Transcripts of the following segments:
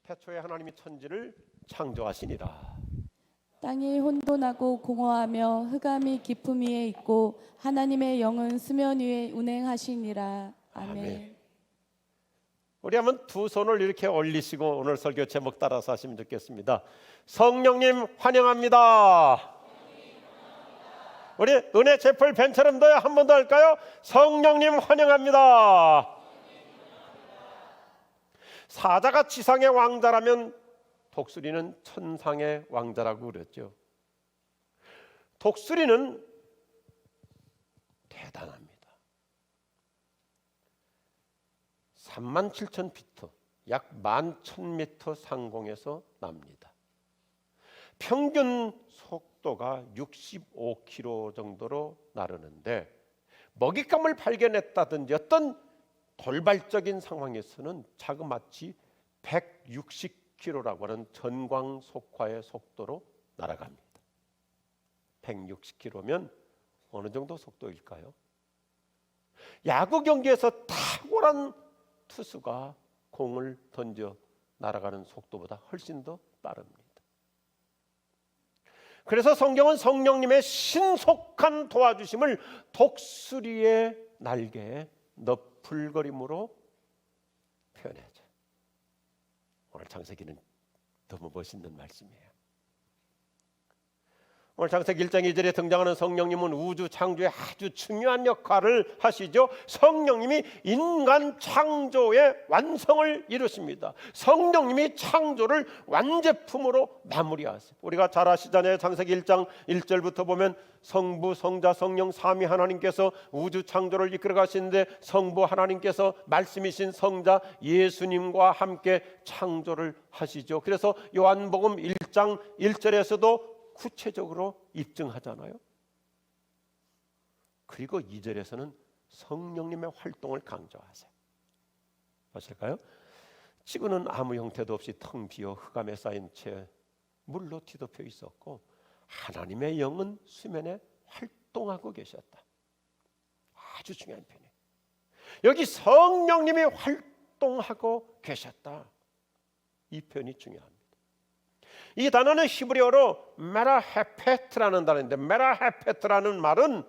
태초에 하나님이 천지를 창조하시니라. 땅이 혼돈하고 공허하며 흑암이 깊음 위에 있고 하나님의 영은 수면 위에 운행하시니라. 아멘. 우리 한번 두 손을 이렇게 올리시고 오늘 설교 제목 따라서 하시면 좋겠습니다. 성령님 환영합니다. 우리 은혜 제풀 벤처럼 더요. 한 번 더 할까요? 성령님 환영합니다. 사자가 지상의 왕자라면 독수리는 천상의 왕자라고 그랬죠. 독수리는 대단합니다. 37,000피트, 약 11,000m 상공에서 납니다. 평균 속도가 65km 정도로 나르는데 먹잇감을 발견했다든지 어떤 돌발적인 상황에서는 자그마치 160km라고 하는 전광속화의 속도로 날아갑니다. 160km면 어느 정도 속도일까요? 야구 경기에서 탁월한 투수가 공을 던져 날아가는 속도보다 훨씬 더 빠릅니다. 그래서 성경은 성령님의 신속한 도와주심을 독수리의 날개에 너풀거림으로 표현하죠. 오늘 창세기는 너무 멋있는 말씀이에요. 오늘 창세기 1장 2절에 등장하는 성령님은 우주 창조에 아주 중요한 역할을 하시죠. 성령님이 인간 창조의 완성을 이루십니다. 성령님이 창조를 완제품으로 마무리하세요. 우리가 잘 아시잖아요. 창세기 1장 1절부터 보면 성부, 성자, 성령 삼위 하나님께서 우주 창조를 이끌어 가시는데 성부 하나님께서 말씀이신 성자 예수님과 함께 창조를 하시죠. 그래서 요한복음 1장 1절에서도 구체적으로 입증하잖아요. 그리고 2절에서는 성령님의 활동을 강조하세요. 보실까요? 지구는 아무 형태도 없이 텅 비어 흑암에 쌓인 채 물로 뒤덮여 있었고 하나님의 영은 수면에 활동하고 계셨다. 아주 중요한 편이에요. 여기 성령님이 활동하고 계셨다. 이 편이 중요합니다. 이 단어는 히브리어로 메라헤페트라는 단어인데 메라헤페트라는 말은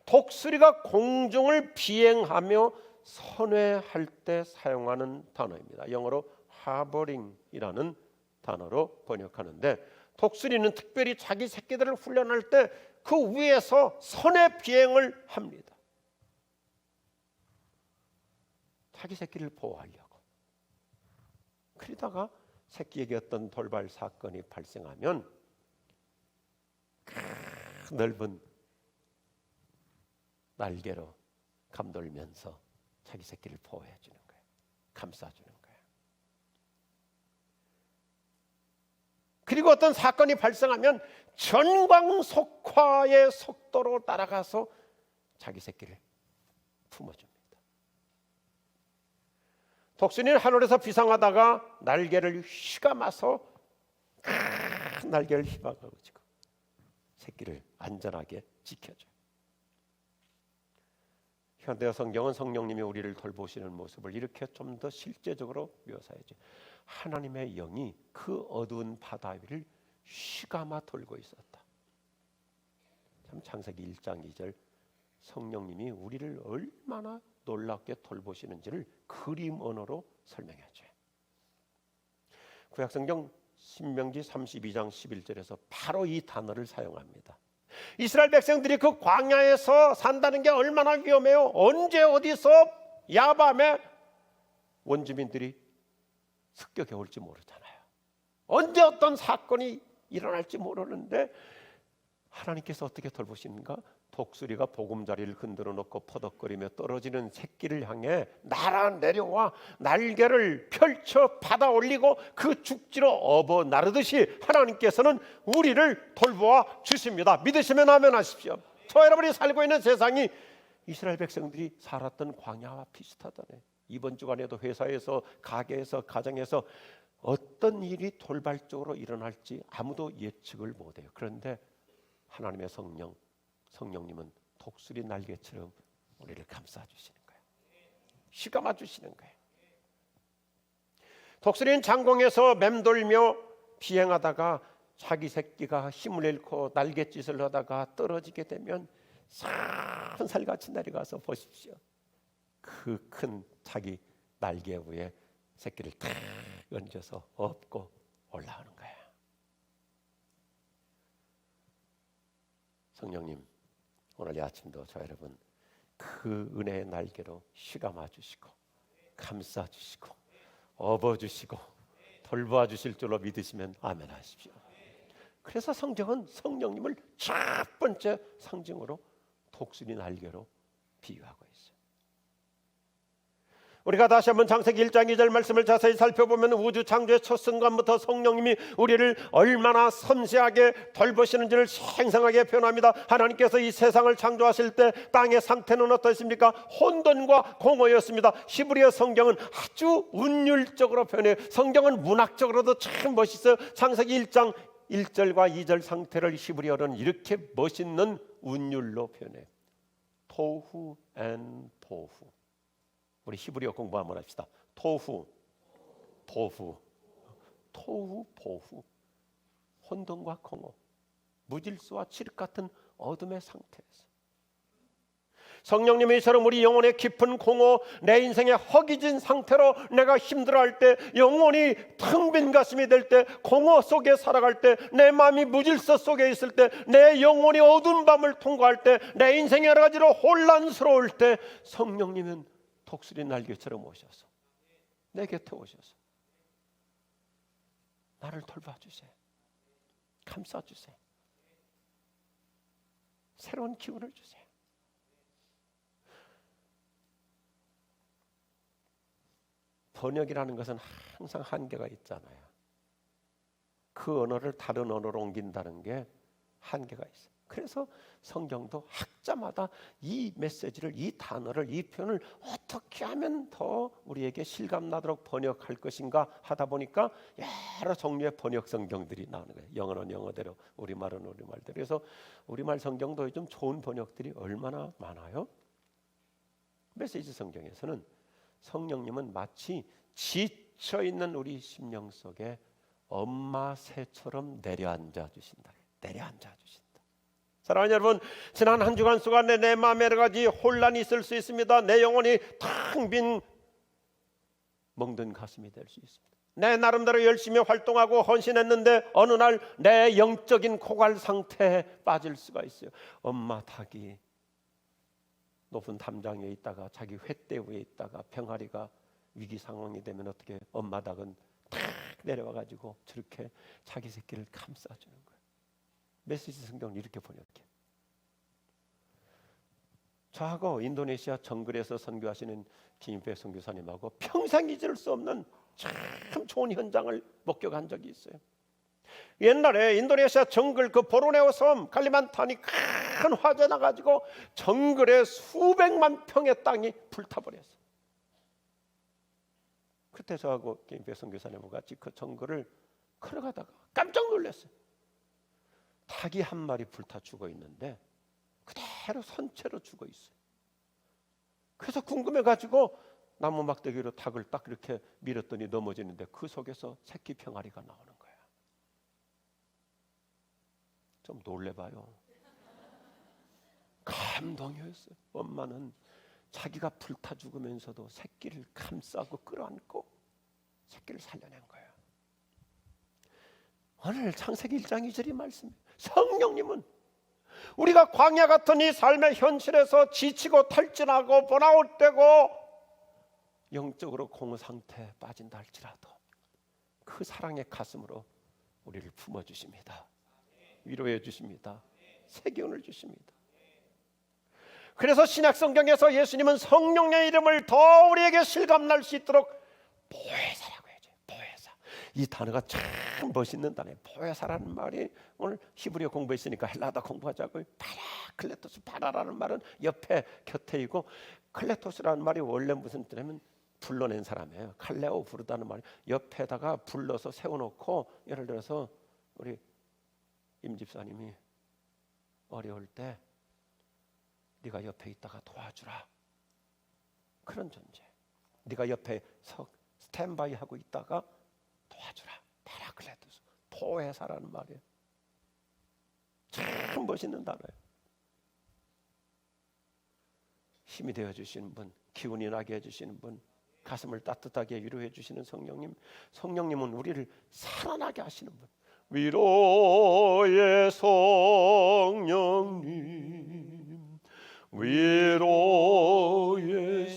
독수리가 공중을 비행하며 선회할 때 사용하는 단어입니다. 영어로 하버링이라는 단어로 번역하는데 독수리는 특별히 자기 새끼들을 훈련할 때 그 위에서 선회 비행을 합니다. 자기 새끼를 보호하려고. 그러다가 새끼에게 어떤 돌발 사건이 발생하면 넓은 날개로 감돌면서 자기 새끼를 보호해 주는 거예요. 감싸주는 거예요. 그리고 어떤 사건이 발생하면 전광속화의 속도로 따라가서 자기 새끼를 품어줍니다. 독수리는 하늘에서 비상하다가 날개를 휘감아서 날개를 휘감아가지고 새끼를 안전하게 지켜줘요. 현대 성경은 성령님이 우리를 돌보시는 모습을 이렇게 좀 더 실제적으로 묘사해줘. 하나님의 영이 그 어두운 바다 위를 휘감아 돌고 있었다. 참 창세기 1장 2절 성령님이 우리를 얼마나 놀랍게 돌보시는지를 그림 언어로 설명해줘요. 구약성경 신명기 32장 11절에서 바로 이 단어를 사용합니다. 이스라엘 백성들이 그 광야에서 산다는 게 얼마나 위험해요. 언제 어디서 야밤에 원주민들이 습격해 올지 모르잖아요. 언제 어떤 사건이 일어날지 모르는데 하나님께서 어떻게 돌보시는가? 독수리가 보금자리를 흔들어 놓고 퍼덕거리며 떨어지는 새끼를 향해 날아내려와 날개를 펼쳐 받아 올리고 그 죽지로 업어 나르듯이 하나님께서는 우리를 돌보아 주십니다. 믿으시면 아멘 하십시오. 저 여러분이 살고 있는 세상이 이스라엘 백성들이 살았던 광야와 비슷하다네. 이번 주간에도 회사에서 가게에서 가정에서 어떤 일이 돌발적으로 일어날지 아무도 예측을 못해요. 그런데 하나님의 성령님은 독수리 날개처럼 우리를 감싸주시는 거예요. 휘감아 주시는 거예요. 독수리는 장공에서 맴돌며 비행하다가 자기 새끼가 힘을 잃고 날갯짓을 하다가 떨어지게 되면 산살같이 내려가서 보십시오. 그 큰 자기 날개 위에 새끼를 탁 얹어서 업고 올라오는 거예요. 성령님, 오늘 이 아침도 저 여러분 그 은혜의 날개로 휘감아 주시고 감싸 주시고 업어 주시고 돌보아 주실 줄로 믿으시면 아멘 하십시오. 그래서 성경은 성령님을 첫 번째 상징으로 독수리 날개로 비유하고 있어요. 우리가 다시 한번 창세기 1장 2절 말씀을 자세히 살펴보면 우주 창조의 첫 순간부터 성령님이 우리를 얼마나 섬세하게 돌보시는지를 생생하게 표현합니다. 하나님께서 이 세상을 창조하실 때 땅의 상태는 어떠십니까? 혼돈과 공허였습니다. 히브리어 성경은 아주 운율적으로 표현해요. 성경은 문학적으로도 참 멋있어요. 창세기 1장 1절과 2절 상태를 히브리어로는 이렇게 멋있는 운율로 표현해요. 토후 앤 보후. 우리 히브리어 공부 한번 합시다. 토후, 보후, 토후, 보후. 혼돈과 공허, 무질서와 칠흑 같은 어둠의 상태에서 성령님이 이처럼 우리 영혼의 깊은 공허, 내 인생의 허기진 상태로 내가 힘들어할 때, 영혼이 텅 빈 가슴이 될 때, 공허 속에 살아갈 때, 내 마음이 무질서 속에 있을 때, 내 영혼이 어두운 밤을 통과할 때, 내 인생이 여러 가지로 혼란스러울 때 성령님은 독수리 날개처럼 오셔서 내 곁에 오셔서 나를 돌봐주세요. 감싸주세요. 새로운 기운을 주세요. 번역이라는 것은 항상 한계가 있잖아요. 그 언어를 다른 언어로 옮긴다는 게 한계가 있어요. 그래서 성경도 학자마다 이 메시지를, 이 단어를, 이 표현을 어떻게 하면 더 우리에게 실감나도록 번역할 것인가 하다 보니까 여러 종류의 번역 성경들이 나오는 거예요. 영어는 영어대로, 우리말은 우리말대로. 그래서 우리말 성경도 요즘 좋은 번역들이 얼마나 많아요. 메시지 성경에서는 성령님은 마치 지쳐있는 우리 심령 속에 엄마 새처럼 내려앉아 주신다. 내려앉아 주신다. 사랑하는 여러분, 지난 한 주간 동안에 내 마음에 여러 가지 혼란이 있을 수 있습니다. 내 영혼이 텅 빈 멍든 가슴이 될 수 있습니다. 내 나름대로 열심히 활동하고 헌신했는데 어느 날 내 영적인 고갈 상태에 빠질 수가 있어요. 엄마 닭이 높은 담장에 있다가 자기 횃대 위에 있다가 병아리가 위기 상황이 되면 어떻게 엄마 닭은 탁 내려와 가지고 저렇게 자기 새끼를 감싸주는 거예요. 메시지 성경은 이렇게 번역해. 저하고 인도네시아 정글에서 선교하시는 김인배 선교사님하고 평생 잊을 수 없는 참 좋은 현장을 목격한 적이 있어요. 옛날에 인도네시아 정글 그 보르네오 섬 칼리만탄이 큰 화재 나가지고 정글에 수백만 평의 땅이 불타버렸어요. 그때 저하고 김인배 선교사님과 같이 그 정글을 걸어가다가 깜짝 놀랐어요. 닭이 한 마리 불타 죽어 있는데 그대로 선체로 죽어 있어요. 그래서 궁금해가지고 나무 막대기로 닭을 딱 이렇게 밀었더니 넘어지는데 그 속에서 새끼 병아리가 나오는 거야. 좀 놀래봐요. 감동이었어요. 엄마는 자기가 불타 죽으면서도 새끼를 감싸고 끌어안고 새끼를 살려낸 거예요. 오늘 창세기 1장 2절이 말씀이에요. 성령님은 우리가 광야 같은 이 삶의 현실에서 지치고 탈진하고 번아웃되고 영적으로 공허 상태에 빠진다 할지라도 그 사랑의 가슴으로 우리를 품어주십니다. 위로해 주십니다. 새 기운을 주십니다. 그래서 신약 성경에서 예수님은 성령의 이름을 더 우리에게 실감날 수 있도록 보혜사라고 해야죠. 보혜사. 이 단어가 참 멋있는 단어예요. 보혜사라는 말이 오늘 히브리어 공부했으니까 헬라어 공부하자고요. 파라클레토스, 파라라는 말은 옆에 곁에 있고 클레토스라는 말이 원래 무슨 뜻이냐면 불러낸 사람이에요. 칼레오 부르다는 말이 옆에다가 불러서 세워놓고 예를 들어서 우리 임 집사님이 어려울 때 네가 옆에 있다가 도와주라. 그런 존재. 네가 옆에 스탠바이 하고 있다가 보혜사라는 말이에요. 참 멋있는 단어예요. 힘이 되어 주시는 분, 기운이 나게 해주시는 분, 가슴을 따뜻하게 위로해 주시는 성령님. 성령님은 우리를 살아나게 하시는 분. 위로의 성령님, 위로의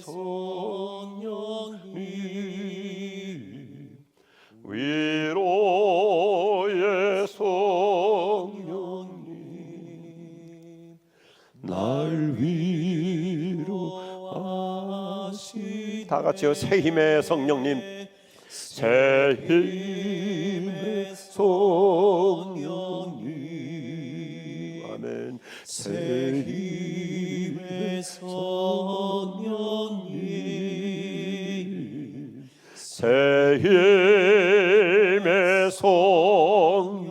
성령님, 위로의 성령님, 날 위로하시. 다 같이요. 새 힘의 성령님, 새 힘의 성령님, 아멘. 새 힘의 성령님, 새 힘의 성령님,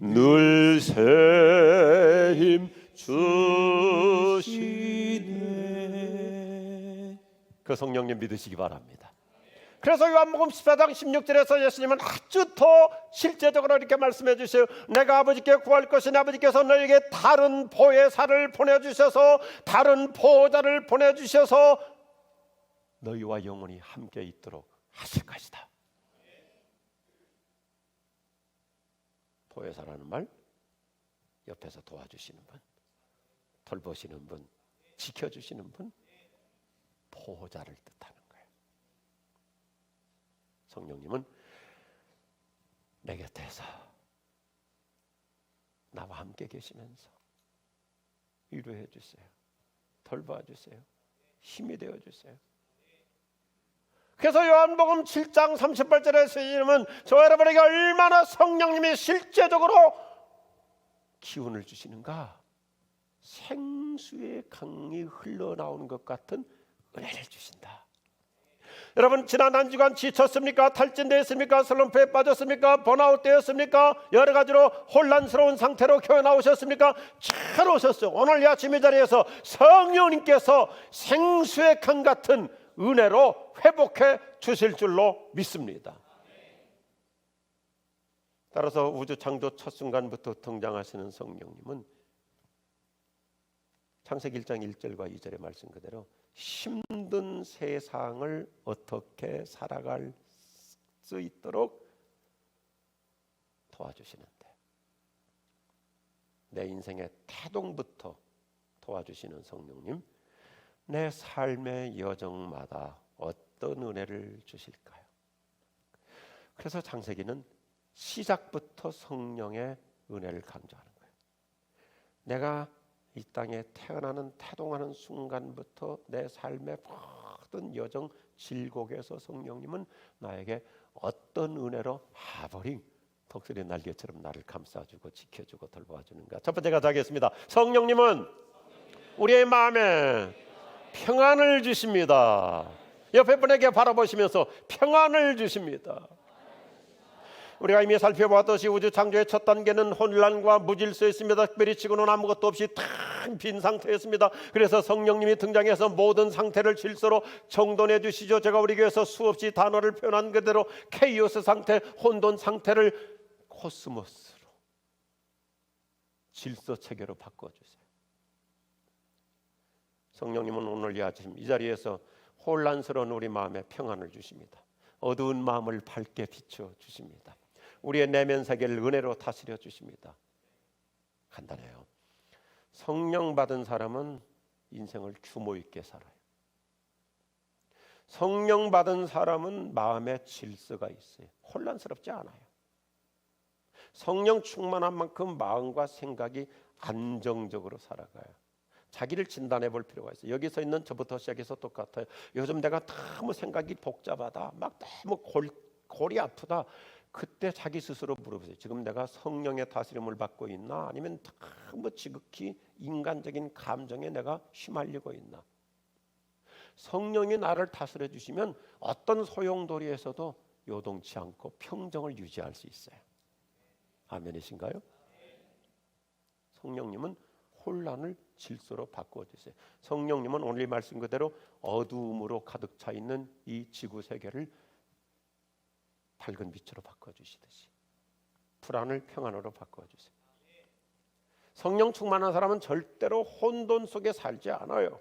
늘 새 힘 주시네. 그 성령님 믿으시기 바랍니다. 그래서 요한복음 14장 16절에서 예수님은 아주 더 실제적으로 이렇게 말씀해 주세요. 내가 아버지께 구할 것이니 아버지께서 너에게 다른 보혜사를 보내주셔서, 다른 보호자를 보내주셔서 너희와 영원히 함께 있도록 하실 것이다. 보혜사라는 말, 옆에서 도와주시는 분, 돌보시는 분, 지켜주시는 분, 보호자를 뜻하는 거예요. 성령님은 내 곁에서 나와 함께 계시면서 위로해 주세요, 돌봐 주세요, 힘이 되어 주세요. 그래서 요한복음 7장 38절에 예수님은 저 여러분에게 얼마나 성령님이 실제적으로 기운을 주시는가, 생수의 강이 흘러나오는 것 같은 은혜를 주신다. 여러분, 지난 한 주간 지쳤습니까? 탈진되었습니까? 슬럼프에 빠졌습니까? 번아웃 되었습니까? 여러 가지로 혼란스러운 상태로 교회 나오셨습니까? 잘 오셨어요. 오늘 이 아침 이 자리에서 성령님께서 생수의 강 같은 은혜로 회복해 주실 줄로 믿습니다. 따라서 우주 창조 첫 순간부터 등장하시는 성령님은 창세기 1장 1절과 2절의 말씀 그대로 힘든 세상을 어떻게 살아갈 수 있도록 도와주시는데, 내 인생의 태동부터 도와주시는 성령님, 내 삶의 여정마다 어떤 은혜를 주실까요? 그래서 창세기는 시작부터 성령의 은혜를 강조하는 거예요. 내가 이 땅에 태어나는, 태동하는 순간부터 내 삶의 모든 여정 질곡에서 성령님은 나에게 어떤 은혜로 하버링 독수리 날개처럼 나를 감싸주고 지켜주고 돌봐주는가. 첫 번째 가자겠습니다. 성령님은 우리의 마음에 평안을 주십니다. 옆에 분에게 바라보시면서 평안을 주십니다. 우리가 이미 살펴보았듯이 우주 창조의 첫 단계는 혼란과 무질서였습니다. 특별히 치고는 아무것도 없이 탁 빈 상태였습니다. 그래서 성령님이 등장해서 모든 상태를 질서로 정돈해 주시죠. 제가 우리 교회에서 수없이 단어를 표현한 그대로 케이오스 상태, 혼돈 상태를 코스모스로, 질서 체계로 바꿔주세요. 성령님은 오늘 이 아침 이 자리에서 혼란스러운 우리 마음에 평안을 주십니다. 어두운 마음을 밝게 비춰 주십니다. 우리의 내면 세계를 은혜로 다스려 주십니다. 간단해요. 성령 받은 사람은 인생을 규모 있게 살아요. 성령 받은 사람은 마음에 질서가 있어요. 혼란스럽지 않아요. 성령 충만한 만큼 마음과 생각이 안정적으로 살아가요. 자기를 진단해 볼 필요가 있어요. 여기 서 있는 저부터 시작해서 똑같아요. 요즘 내가 너무 생각이 복잡하다, 막 너무 골이 아프다. 그때 자기 스스로 물어보세요. 지금 내가 성령의 다스림을 받고 있나? 아니면 너무 지극히 인간적인 감정에 내가 휘말리고 있나? 성령이 나를 다스려 주시면 어떤 소용돌이에서도 요동치 않고 평정을 유지할 수 있어요. 아멘이신가요? 성령님은 혼란을 질서로 바꾸어 주세요. 성령님은 오늘 이 말씀 그대로 어두움으로 가득 차 있는 이 지구 세계를 밝은 빛으로 바꿔주시듯이 불안을 평안으로 바꿔주세요. 성령 충만한 사람은 절대로 혼돈 속에 살지 않아요.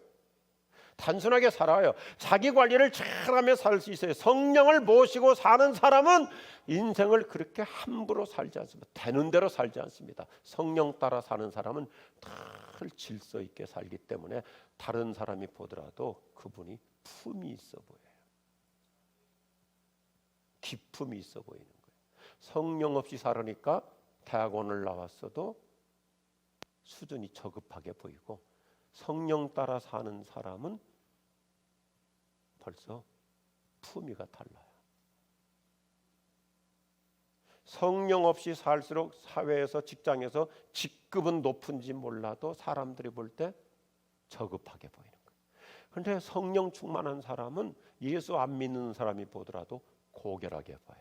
단순하게 살아요. 자기 관리를 잘하며 살 수 있어요. 성령을 모시고 사는 사람은 인생을 그렇게 함부로 살지 않습니다. 되는 대로 살지 않습니다. 성령 따라 사는 사람은 늘 질서 있게 살기 때문에 다른 사람이 보더라도 그분이 품이 있어 보여요. 기품이 있어 보이는 거예요. 성령 없이 살으니까 대학원을 나왔어도 수준이 저급하게 보이고, 성령 따라 사는 사람은 벌써 품위가 달라요. 성령 없이 살수록 사회에서, 직장에서 직급은 높은지 몰라도 사람들이 볼 때 저급하게 보이는 거예요. 그런데 성령 충만한 사람은 예수 안 믿는 사람이 보더라도 고결하게 봐요.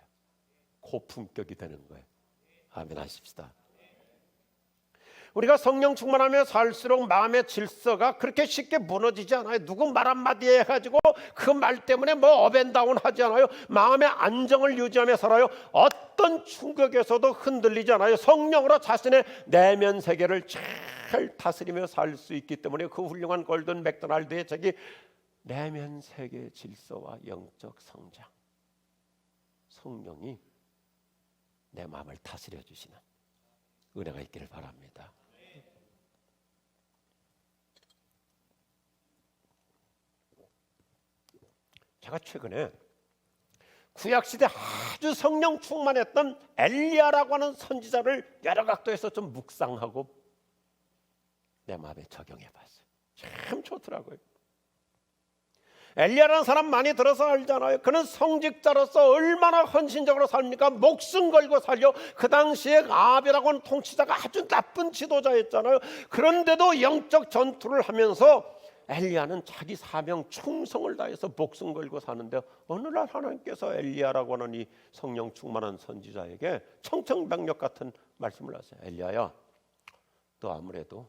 고품격이 되는 거예요. 아멘 하십시다. 우리가 성령 충만하며 살수록 마음의 질서가 그렇게 쉽게 무너지지 않아요. 누구 말 한마디에 해가지고 그 말 때문에 뭐 업앤다운 하지 않아요. 마음의 안정을 유지하며 살아요. 어떤 충격에서도 흔들리지 않아요. 성령으로 자신의 내면 세계를 잘 다스리며 살 수 있기 때문에 그 훌륭한 골든 맥도날드의 책이 내면 세계의 질서와 영적 성장, 성령이 내 마음을 다스려 주시는 은혜가 있기를 바랍니다. 제가 최근에 구약시대 아주 성령 충만했던 엘리야라고 하는 선지자를 여러 각도에서 좀 묵상하고 내 마음에 적용해봤어요. 참 좋더라고요. 엘리야라는 사람 많이 들어서 알잖아요. 그는 성직자로서 얼마나 헌신적으로 삽니까? 목숨 걸고 살려. 그 당시에 아합이라고 하는 통치자가 아주 나쁜 지도자였잖아요. 그런데도 영적 전투를 하면서 엘리야는 자기 사명 충성을 다해서 목숨 걸고 사는데, 어느 날 하나님께서 엘리야라고 하는 이 성령 충만한 선지자에게 청천벽력 같은 말씀을 하세요. 엘리야야, 너 아무래도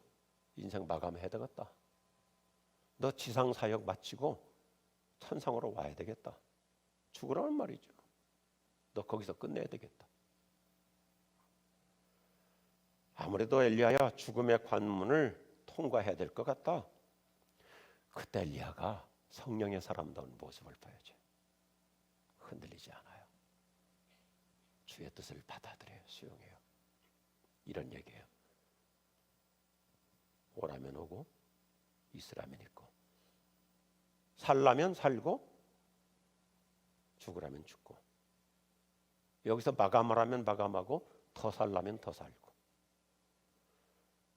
인생 마감해야 되겠다. 너 지상 사역 마치고 천상으로 와야 되겠다. 죽으라는 말이죠. 너 거기서 끝내야 되겠다. 아무래도 엘리야야, 죽음의 관문을 통과해야 될 것 같다. 그때 엘리야가 성령의 사람다운 모습을 보여줘요. 흔들리지 않아요. 주의 뜻을 받아들여요. 수용해요. 이런 얘기예요. 오라면 오고 있으라면 있고, 살라면 살고 죽으라면 죽고, 여기서 마감을 하면 마감하고 더 살라면 더 살고.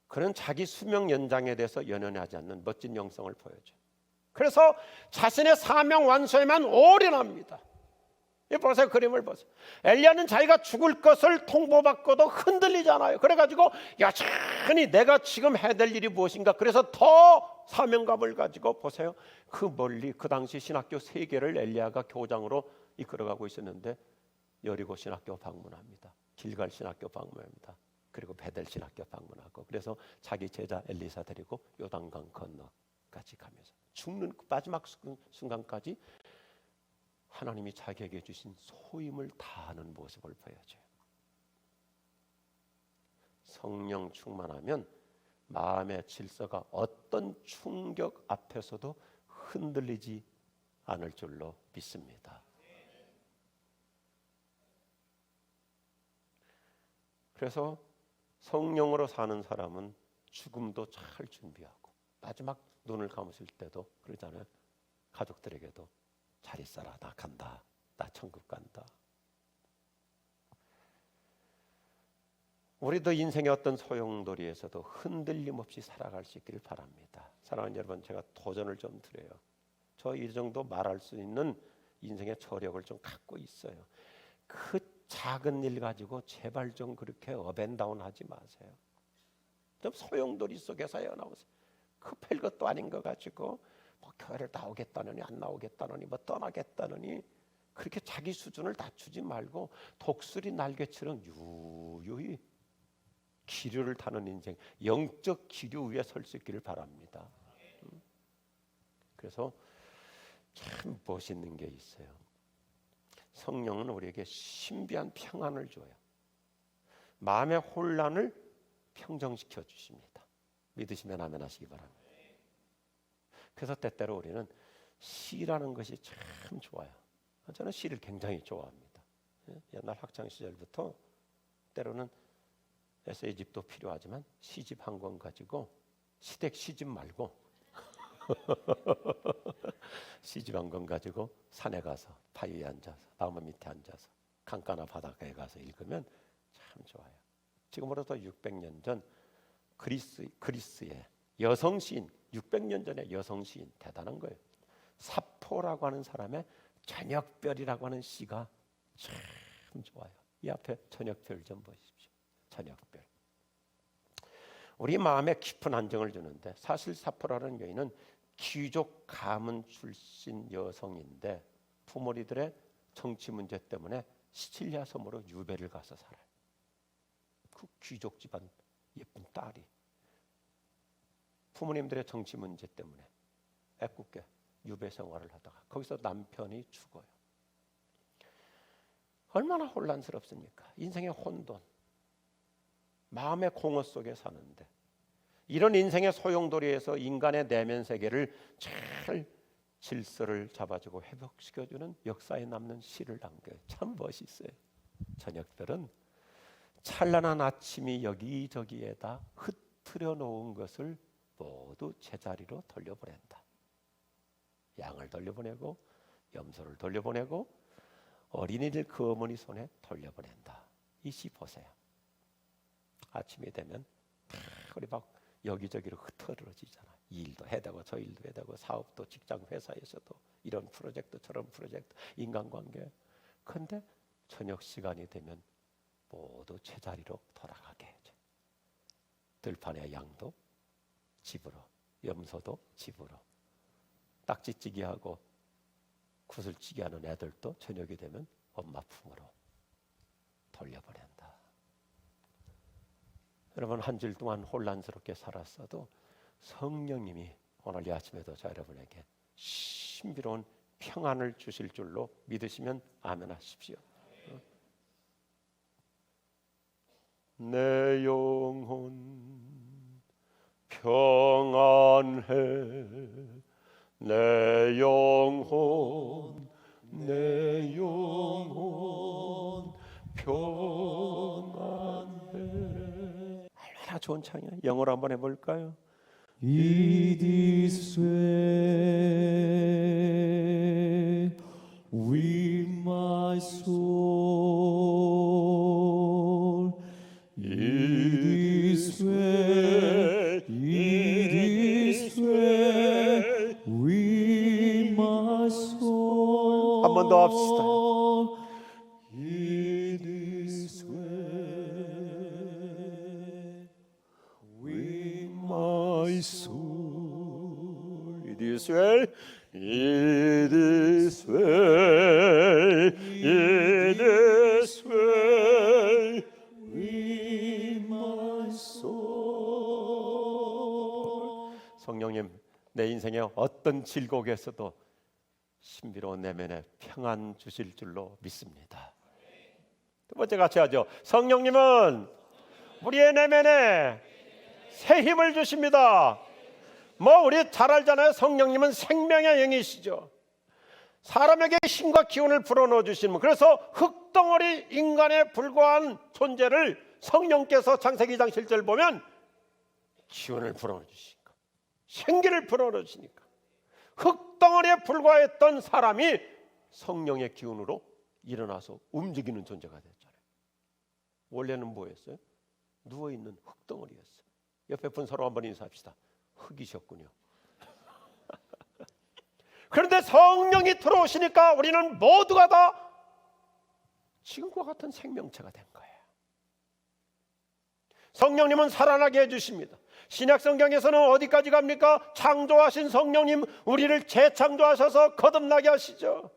그는 자기 수명 연장에 대해서 연연하지 않는 멋진 영성을 보여줘요. 그래서 자신의 사명 완수에만 올인합니다. 이 보세요. 그림을 보세요. 엘리야는 자기가 죽을 것을 통보받고도 흔들리지 않아요. 그래가지고 여전히 내가 지금 해야 될 일이 무엇인가, 그래서 더 사명감을 가지고, 보세요. 그 멀리 그 당시 신학교 3개를 엘리야가 교장으로 이끌어가고 있었는데, 여리고 신학교 방문합니다. 길갈 신학교 방문합니다. 그리고 베델 신학교 방문하고, 그래서 자기 제자 엘리사 데리고 요단강 건너까지 가면서 죽는 마지막 순간까지 하나님이 자기에게 주신 소임을 다하는 모습을 보여줘요. 성령 충만하면 마음의 질서가 어떤 충격 앞에서도 흔들리지 않을 줄로 믿습니다. 그래서 성령으로 사는 사람은 죽음도 잘 준비하고, 마지막 눈을 감았을 때도 그러잖아요. 가족들에게도 잘 있어라, 나 간다, 나 천국 간다. 우리도 인생의 어떤 소용돌이에서도 흔들림 없이 살아갈 수 있기를 바랍니다. 사랑하는 여러분, 제가 도전을 좀 드려요. 저 이 정도 말할 수 있는 인생의 저력을 좀 갖고 있어요. 그 작은 일 가지고 제발 좀 그렇게 업앤다운 하지 마세요. 좀 소용돌이 속에서 헤어나오세요. 급할 것도 아닌 거 가지고 뭐 교회를 나오겠다느니 안 나오겠다느니 뭐 떠나겠다느니 그렇게 자기 수준을 낮추지 말고 독수리 날개처럼 유유히 기류를 타는 인생, 영적 기류 위에 설 수 있기를 바랍니다. 그래서 참 멋있는 게 있어요. 성령은 우리에게 신비한 평안을 줘요. 마음의 혼란을 평정시켜 주십니다. 믿으시면 아멘 하시기 바랍니다. 그래서 때때로 우리는 시라는 것이 참 좋아요. 저는 시를 굉장히 좋아합니다. 옛날 학창 시절부터 때로는 에세이집도 필요하지만 시집 한 권 가지고 시댁 시집 말고 시집 한 권 가지고 산에 가서 바위에 앉아서 나무 밑에 앉아서 강가나 바닷가에 가서 읽으면 참 좋아요. 지금으로부터 600년 전 그리스의 여성 시인, 600년 전의 여성 시인 대단한 거예요. 사포라고 하는 사람의 저녁별이라고 하는 시가 참 좋아요. 이 앞에 저녁별 좀 보십시오. 저녁별. 우리 마음에 깊은 안정을 주는데, 사실 사포라는 여인은 귀족 가문 출신 여성인데 부모님들의 정치 문제 때문에 시칠리아 섬으로 유배를 가서 살아요. 그 귀족 집안 예쁜 딸이 부모님들의 정치 문제 때문에 애꿎게 유배 생활을 하다가 거기서 남편이 죽어요. 얼마나 혼란스럽습니까? 인생의 혼돈, 마음의 공허 속에 사는데, 이런 인생의 소용돌이에서 인간의 내면 세계를 잘 질서를 잡아주고 회복시켜주는 역사에 남는 시를 남겨요. 참 멋있어요. 저녁별은 찬란한 아침이 여기저기에다 흩트려 놓은 것을 모두 제자리로 돌려보낸다. 양을 돌려보내고 염소를 돌려보내고 어린이를 그 어머니 손에 돌려보낸다. 이 시 보세요. 아침이 되면 우리 막 여기저기로 흩어지잖아. 이 일도 해야 되고 저 일도 해야 되고 사업도 직장 회사에서도 이런 프로젝트 저런 프로젝트 인간관계. 근데 저녁 시간이 되면 모두 제자리로 돌아가게 해줘. 들판의 양도 집으로, 염소도 집으로, 딱지찌기 하고 구슬치기 하는 애들도 저녁이 되면 엄마 품으로 돌려보낸다. 여러분, 한 주일 동안 혼란스럽게 살았어도 성령님이 오늘 이 아침에도 저 여러분에게 신비로운 평안을 주실 줄로 믿으시면 아멘 하십시오. 내 영혼 평안해, 내 영혼 평안해. 얼마나 좋은 창이야. 영어로 한번 해볼까요? It is well with my soul. It is well, it is well with my soul. 한 번 더 합시다. It is well with My soul, it is well, it is well, it is well with my soul. 성령님, 내 인생의 어떤 질곡에서도 신비로운 내면에 평안 주실 줄로 믿습니다. 두 번째 같이 하죠. 성령님은 우리의 내면에 새 힘을 주십니다. 우리 잘 알잖아요. 성령님은 생명의 영이시죠. 사람에게 힘과 기운을 불어넣어 주시는 분. 그래서 흙덩어리 인간에 불과한 존재를 성령께서 창세기 2장 7절 보면 기운을 불어넣어 주시니까, 생기를 불어넣어 주시니까 흙덩어리에 불과했던 사람이 성령의 기운으로 일어나서 움직이는 존재가 됐잖아요. 원래는 뭐였어요? 누워있는 흙덩어리였어요. 옆에 분 서로 한번 인사합시다. 흙이셨군요. 그런데 성령이 들어오시니까 우리는 모두가 다 지금과 같은 생명체가 된 거예요. 성령님은 살아나게 해주십니다. 신약 성경에서는 어디까지 갑니까? 창조하신 성령님, 우리를 재창조하셔서 거듭나게 하시죠.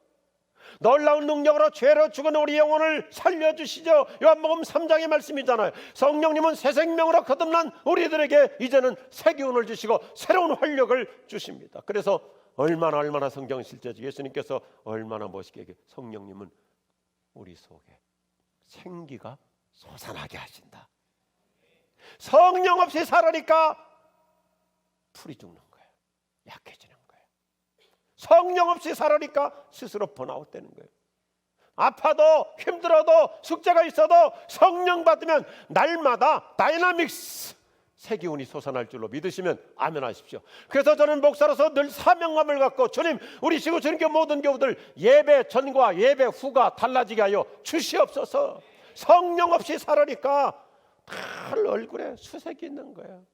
놀라운 능력으로 죄로 죽은 우리 영혼을 살려주시죠. 요한복음 3장의 말씀이잖아요. 성령님은 새 생명으로 거듭난 우리들에게 이제는 새 기운을 주시고 새로운 활력을 주십니다. 그래서 얼마나 성경 실제지. 예수님께서 얼마나 멋있게 성령님은 우리 속에 생기가 솟아나게 하신다. 성령 없이 살으니까 풀이 죽는 거예요. 약해지는 거예요. 성령 없이 살으니까 스스로 번아웃 되는 거예요. 아파도 힘들어도 숙제가 있어도 성령 받으면 날마다 다이나믹스 새 기운이 솟아날 줄로 믿으시면 아멘 하십시오. 그래서 저는 목사로서 늘 사명감을 갖고 주님, 우리 시구 주님께 모든 교우들 예배 전과 예배 후가 달라지게 하여 주시옵소서. 성령 없이 살으니까 다 얼굴에 수색이 있는 거예요.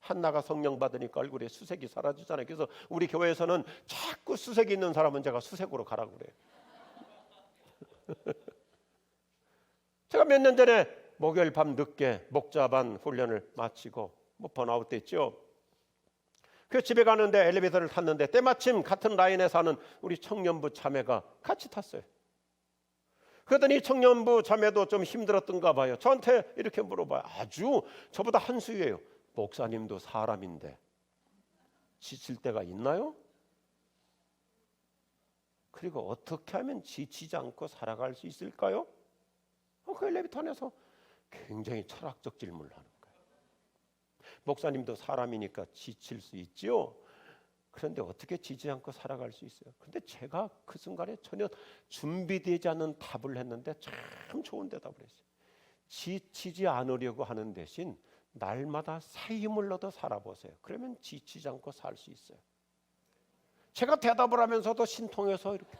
한나가 성령 받으니까 얼굴에 수색이 사라지잖아요. 그래서 우리 교회에서는 자꾸 수색이 있는 사람은 제가 수색으로 가라고 그래요. 제가 몇 년 전에 목요일 밤 늦게 목자반 훈련을 마치고 번아웃 됐죠. 그 집에 가는데 엘리베이터를 탔는데 때마침 같은 라인에 사는 우리 청년부 자매가 같이 탔어요. 그러더니 청년부 자매도 좀 힘들었던가 봐요. 저한테 이렇게 물어봐요. 아주 저보다 한 수위예요. 목사님도 사람인데 지칠 때가 있나요? 그리고 어떻게 하면 지치지 않고 살아갈 수 있을까요? 그 엘리베이터 안에서 굉장히 철학적 질문을 하는 거예요. 목사님도 사람이니까 지칠 수 있지요. 그런데 어떻게 지지 않고 살아갈 수 있어요? 그런데 제가 그 순간에 전혀 준비되지 않은 답을 했는데 참 좋은 대답을 했어요. 지치지 않으려고 하는 대신 날마다 새 힘을 얻어 살아보세요. 그러면 지치지 않고 살 수 있어요. 제가 대답을 하면서도 신통해서 이렇게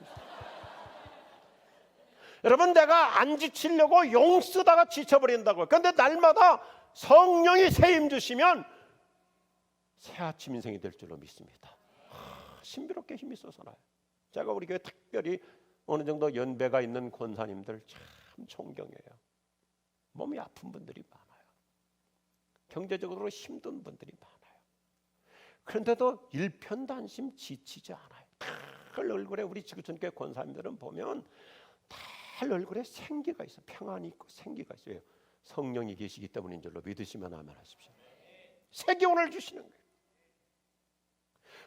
여러분, 내가 안 지치려고 용 쓰다가 지쳐버린다고요. 그런데 날마다 성령이 새 힘 주시면 새 아침 인생이 될 줄로 믿습니다. 신비롭게 힘이 솟아나요. 제가 우리 교회 특별히 어느 정도 연배가 있는 권사님들 참 존경해요. 몸이 아픈 분들이 많아요. 경제적으로 힘든 분들이 많아요. 그런데도 일편단심 지치지 않아요. 달 얼굴에 우리 지구촌교회 권사님들은 보면 달 얼굴에 생기가 있어. 평안이 있고 생기가 있어요. 성령이 계시기 때문인 줄로 믿으시면 아멘 하십시오. 새 기운을 주시는 거예요.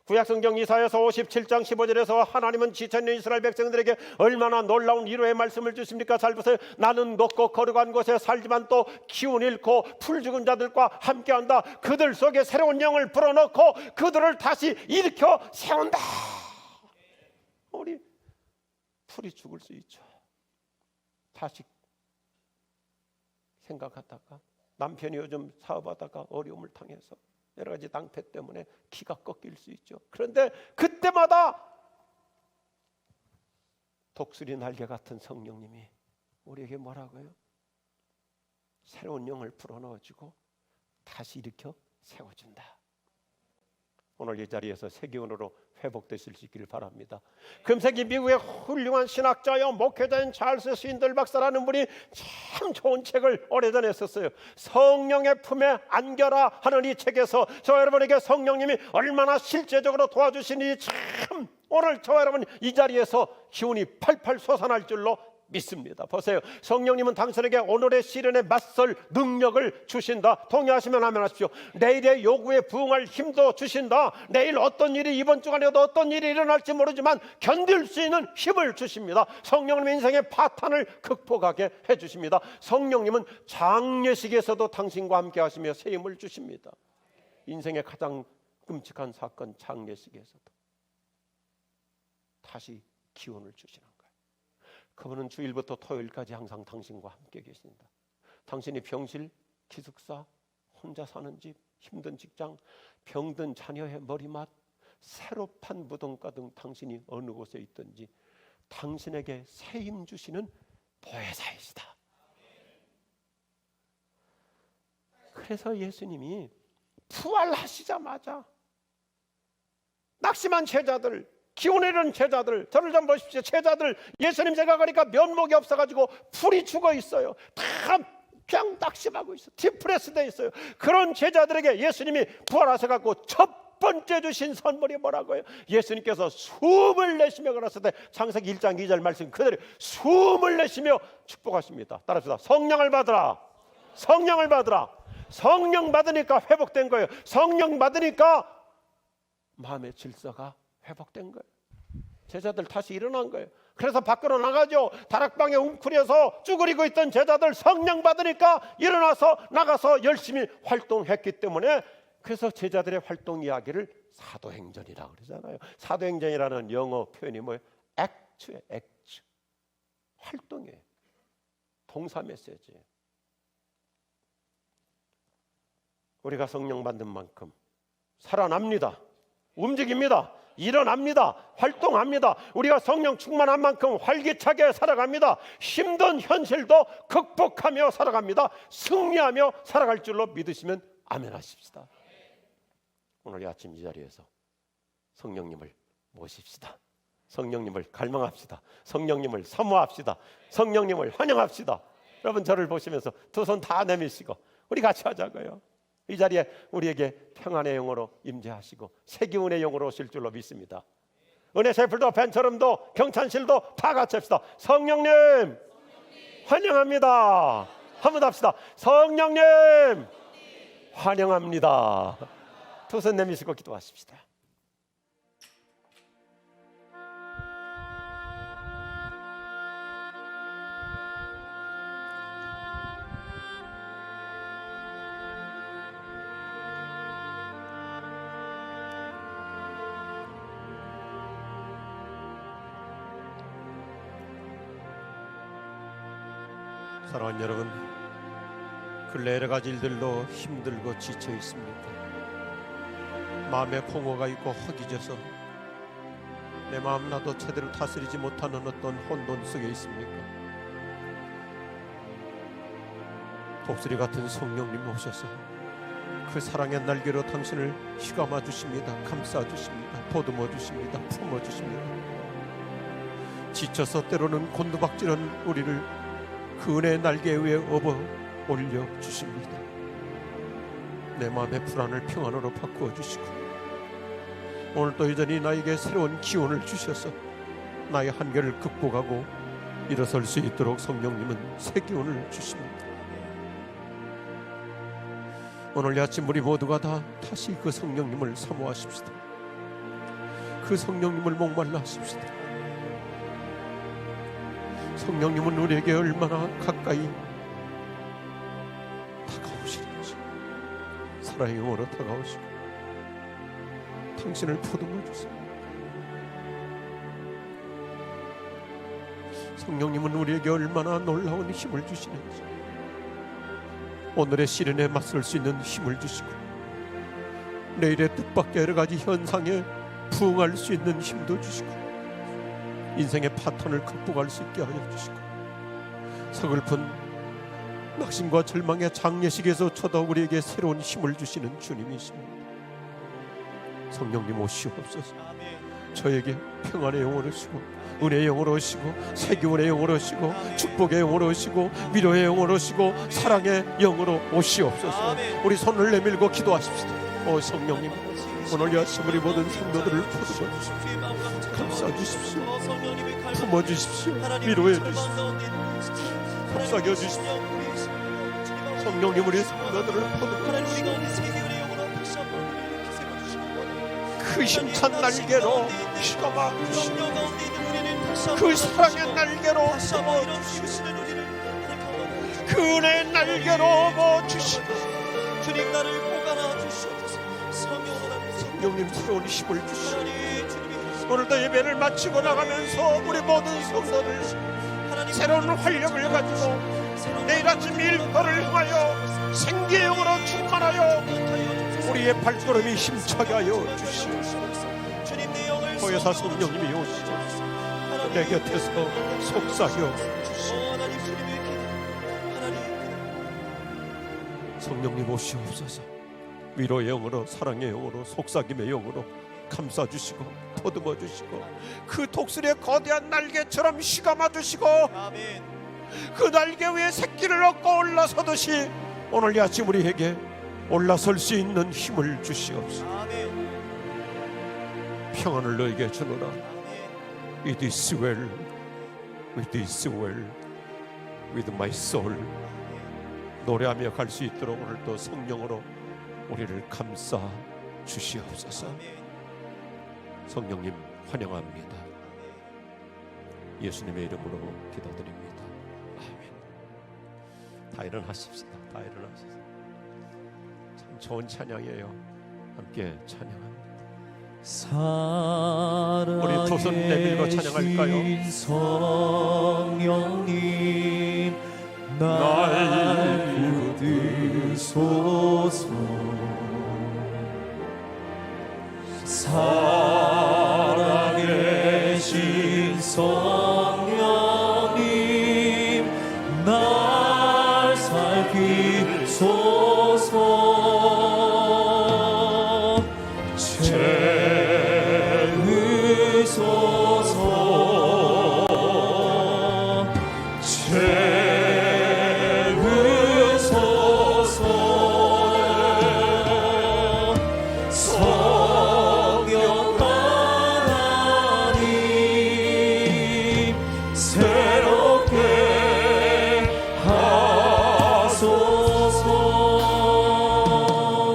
구약성경 이사야서 57장 15절에서 하나님은 지쳐있는 이스라엘 백성들에게 얼마나 놀라운 위로의 말씀을 주십니까? 잘 보세요. 나는 높고 거룩한 곳에 살지만 또 기운 잃고 풀 죽은 자들과 함께한다. 그들 속에 새로운 영을 불어넣고 그들을 다시 일으켜 세운다. 우리 풀이 죽을 수 있죠. 다시 생각하다가 남편이 요즘 사업하다가 어려움을 당해서 여러 가지 낭패 때문에 기가 꺾일 수 있죠. 그런데 그때마다 독수리 날개 같은 성령님이 우리에게 뭐라고요? 새로운 영을 불어넣어주고 다시 일으켜 세워준다. 오늘 이 자리에서 새 기운으로 회복되실 수 있기를 바랍니다. 금세기 미국의 훌륭한 신학자요 목회자인 찰스 신들 박사라는 분이 참 좋은 책을 오래전에 썼어요. 성령의 품에 안겨라 하는 이 책에서 저 여러분에게 성령님이 얼마나 실제적으로 도와주시니 참 오늘 저 여러분 이 자리에서 기운이 팔팔 솟아날 줄로 믿습니다. 보세요. 성령님은 당신에게 오늘의 시련에 맞설 능력을 주신다. 동의하시면 아멘 하십시오. 내일의 요구에 부응할 힘도 주신다. 내일 어떤 일이 이번 주간에도 어떤 일이 일어날지 모르지만 견딜 수 있는 힘을 주십니다. 성령님은 인생의 파탄을 극복하게 해주십니다. 성령님은 장례식에서도 당신과 함께 하시며 새 힘을 주십니다. 인생의 가장 끔찍한 사건 장례식에서도 다시 기운을 주시는 거예요. 그분은 주일부터 토요일까지 항상 당신과 함께 계신다. 당신이 병실, 기숙사, 혼자 사는 집, 힘든 직장, 병든 자녀의 머리맡, 새로 판 무덤가 등 당신이 어느 곳에 있든지 당신에게 새 힘 주시는 보혜사이시다. 그래서 예수님이 부활하시자마자 낙심한 제자들, 기운 잃은 제자들, 저를 좀 보십시오. 제자들, 예수님 제가 가니까 면목이 없어가지고 풀이 죽어 있어요. 다 그냥 낙심하고 있어요. 디프레스 돼 있어요. 그런 제자들에게 예수님이 부활하셔갖고 첫 번째 주신 선물이 뭐라고요? 예수님께서 숨을 내쉬며 그랬을 때 창세기 1장 2절 말씀 그대로 숨을 내쉬며 축복하십니다. 따라합시다. 성령을 받으라. 성령을 받으라. 성령 받으니까 회복된 거예요. 성령 받으니까 마음의 질서가 회복된 거예요. 제자들 다시 일어난 거예요. 그래서 밖으로 나가죠. 다락방에 웅크려서 쭈그리고 있던 제자들 성령 받으니까 일어나서 나가서 열심히 활동했기 때문에, 그래서 제자들의 활동 이야기를 사도행전이라고 그러잖아요. 사도행전이라는 영어 표현이 뭐예요? 액트예요. 액트. 활동이에요. 동사 메시지예요. 우리가 성령 받는 만큼 살아납니다. 움직입니다. 일어납니다. 활동합니다. 우리가 성령 충만한 만큼 활기차게 살아갑니다. 힘든 현실도 극복하며 살아갑니다. 승리하며 살아갈 줄로 믿으시면 아멘 하십시다. 오늘 아침 이 자리에서 성령님을 모십시다. 성령님을 갈망합시다. 성령님을 사모합시다. 성령님을 환영합시다. 여러분, 저를 보시면서 두 손 다 내미시고 우리 같이 하자고요. 이 자리에 우리에게 평안의 영으로 임재하시고 새기운의 영으로 오실 줄로 믿습니다. 은혜셰플도 벤처럼도 경찬실도 다 같이 합시다. 성령님 환영합니다. 한번 합시다. 성령님 환영합니다. 두 손 내미시고 기도하십시다. 사랑하는 여러분, 근래 여러 가지 일들로 힘들고 지쳐 있습니까? 마음에 공허가 있고 허기져서 내 마음 나도 제대로 다스리지 못하는 어떤 혼돈 속에 있습니까? 독수리 같은 성령님 오셔서 그 사랑의 날개로 당신을 휘감아 주십니다. 감싸 주십니다. 보듬어 주십니다. 품어 주십니다. 지쳐서 때로는 곤두박질한 우리를 그 은혜의 날개 위에 업어 올려 주십니다. 내 마음의 불안을 평안으로 바꾸어 주시고 오늘 또 여전히 나에게 새로운 기운을 주셔서 나의 한계를 극복하고 일어설 수 있도록 성령님은 새 기운을 주십니다. 오늘 이 아침 우리 모두가 다시 그 성령님을 사모하십시다. 그 성령님을 목말라 하십시다. 성령님은 우리에게 얼마나 가까이 다가오시는지, 사랑의 영으로 다가오시고 당신을 보듬어 주세요. 성령님은 우리에게 얼마나 놀라운 힘을 주시는지, 오늘의 시련에 맞설 수 있는 힘을 주시고 내일의 뜻밖의 여러 가지 현상에 부응할 수 있는 힘도 주시고 인생의 파탄을 극복할 수 있게 하여 주시고 서글픈 낙심과 절망의 장례식에서 쳐다 우리에게 새로운 힘을 주시는 주님이십니다. 성령님 오시옵소서. 저에게 평안의 영으로 오시고 은혜의 영으로 오시고 새기운의 영으로 오시고 축복의 영으로 오시고 위로의 영으로 오시고 사랑의 영으로 오시옵소서. 우리 손을 내밀고 기도하십시다. 오 성령님, 오늘 이 아침 우리 모든 성도들을 보듬어 주십시오. 감싸 주십시오. 품어 주십시오. 위로해 주십시오. 속삭여 주십시오. 성령님, 우리 성도들을 보듬어 주십시오. 그 힘찬 날개로 휘감아 주시고 그 사랑의 날개로 업어 주시고 그 은혜의 날개로 업어 주시고 주님 나를 꼭 안아주시옵소서. 성령님 새로운 힘을 주시고 오늘도 예배를 마치고 나가면서 우리 모든 성도들 새로운 활력을 가지고 내일 아침 일터를 향하여 생기의 영으로 충만하여 우리의 발걸음이 힘차게 하여 주시옵소서. 보혜사 성령님이 오시고 내 곁에서 속삭여 주시옵소서. 성령님 오시옵소서. 위로의 영으로 사랑의 영으로 속삭임의 영으로 감싸주시고 보듬어주시고 그 독수리의 거대한 날개처럼 휘감아 주시고 그 날개 위에 새끼를 얻고 올라서듯이 오늘 이 아침 우리에게 올라설 수 있는 힘을 주시옵소서. 평안을 너에게 주노라. It is well, it is well with my soul. 노래하며 갈 수 있도록 오늘 또 성령으로 우리를 감싸 주시옵소서. 성령님 환영합니다. 예수님의 이름으로 기도드립니다. 아멘. 다 일어나십시다. 다 일어나십시다. 참 좋은 찬양이에요. 함께 찬양합니다. 우리 두 손 내밀고 찬양할까요? 성령님 날 붙드소서. 살아계신 성령님 날 살피소서.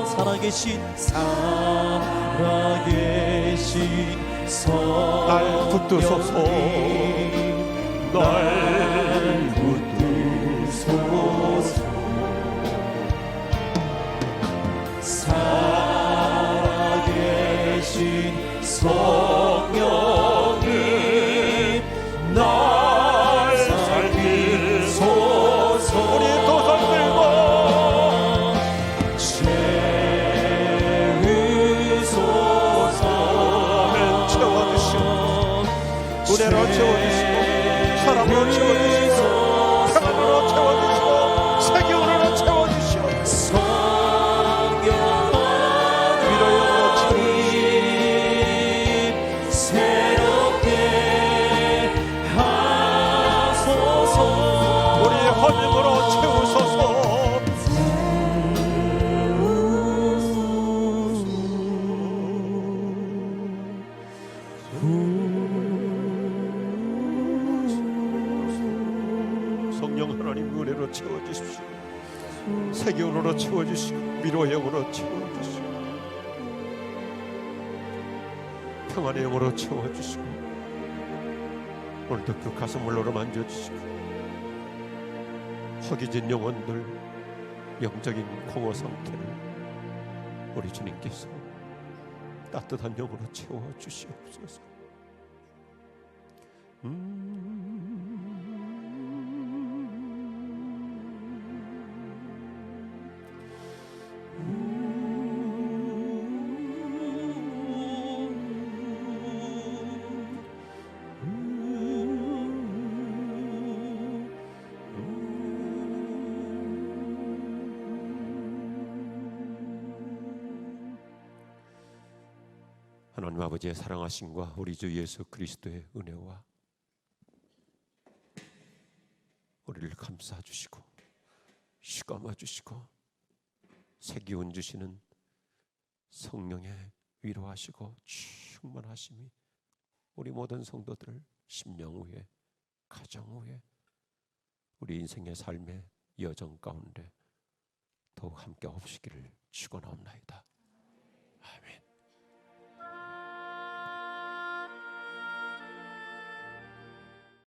살아계신 성령님 날 붙드소서. 날 붙드소서. 살아계신 성령님 날 살피소서. 우리 두 손 들고 은혜로 채워주시고 사랑으로 채워주시고 평안으로 채워주시고 새 기운으로 채워주시고 위로의 영으로 채워주시고 새롭게 하소서. 우리의 헌금으로 채우소서. 성령 하나님 은혜로 채워주십시오. 새 기운으로 채워주시고 위로의 영으로 채워주시고 평안의 영으로 채워주시고 오늘도 그 가슴물로 만져주시고 허기진 영혼들 영적인 공허 상태를 우리 주님께서 따뜻한 영으로 채워주시옵소서. 하나님 아버지의 사랑하심과 우리 주 예수 그리스도의 은혜와 우리를 감싸주시고 쉬감아주시고 새 기운 주시는 성령의 위로하시고 충만하심이 우리 모든 성도들 심령 위에 가정 위에 우리 인생의 삶의 여정 가운데 더욱 함께 없으기를 축원하옵나이다. 아멘.